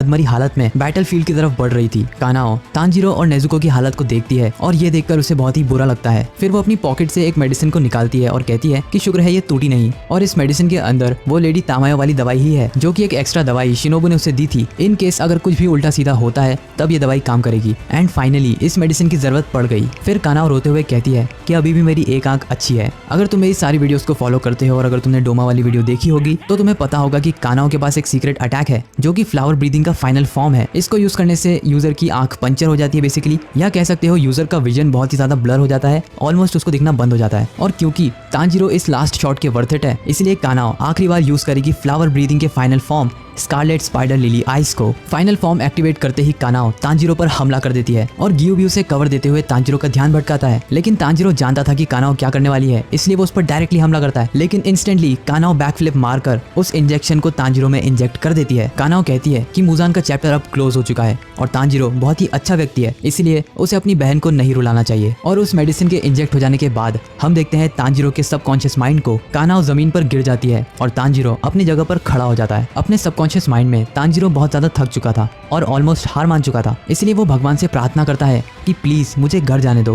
मरी हालत में बैटलफील्ड की तरफ बढ़ रही थी। कानाओ तांजीरो और नेजुको की हालत को देखती है और ये देखकर उसे बहुत ही बुरा लगता है। फिर वो अपनी पॉकेट से एक मेडिसिन को निकालती है और कहती है कि शुक्र है ये टूटी नहीं, और इस मेडिसिन के अंदर वो लेडी तामायो वाली दवाई ही है जो कि एक एक्स्ट्रा दवाई शिनोबु ने उसे दी थी। इन केस अगर कुछ भी उल्टा सीधा होता है तब ये दवाई काम करेगी। एंड फाइनली इस मेडिसिन की जरूरत पड़ गई। फिर कानाओ रोते हुए कहती है कि अभी भी मेरी एक आंख अच्छी है। अगर तुम मेरी सारी वीडियोस को फॉलो करते हो और अगर तुमने डोमा वाली वीडियो देखी होगी तो तुम्हें पता होगा कि कानाओ के पास एक सीक्रेट अटैक है जो कि फ्लावर ब्रीदिंग का फाइनल फॉर्म है। इसको यूज करने से यूजर की आंख पंचर हो जाती है बेसिकली, या कह सकते हो यूजर का विजन बहुत ही ज्यादा ब्लर हो जाता है, ऑलमोस्ट उसको दिखना बंद हो जाता है। और क्योंकि तांजीरो इस लास्ट शॉट के वर्थ इट है इसलिए कानाओ आखिरी बार यूज करेगी फ्लावर ब्रीदिंग के final form scarlet spider lily ice को। फाइनल फॉर्म एक्टिवेट करते ही कानाओ तांजीरो पर हमला कर देती है और गियुबी उसे कवर देते हुए तांजीरो का ध्यान भटकाता है। लेकिन तांजीरो जानता था कि कानाओ क्या करने वाली है, इसलिए वो उस पर डायरेक्टली हमला करता है। लेकिन इंस्टेंटली कानाओ बैकफ्लिप मारकर उस इंजेक्शन को तांजीरो में इंजेक्ट कर देती है। कानाओ कहती है कि मुजान का चैप्टर अब क्लोज हो चुका है और तांजीरो बहुत ही अच्छा व्यक्ति है, इसलिए उसे अपनी बहन को नहीं रुलाना चाहिए। और उस मेडिसिन के इंजेक्ट हो जाने के बाद हम देखते हैं तांजीरो के सबकॉन्शियस माइंड को। कानाओ जमीन पर गिर जाती है और तांजीरो अपनी जगह पर खड़ा हो जाता है। अपने सबकॉन्शियस माइंड में तांजीरो बहुत ज्यादा थक चुका था और ऑलमोस्ट हार मान चुका था, इसलिए वो भगवान से प्रार्थना करता है कि प्लीज मुझे घर जाने दो।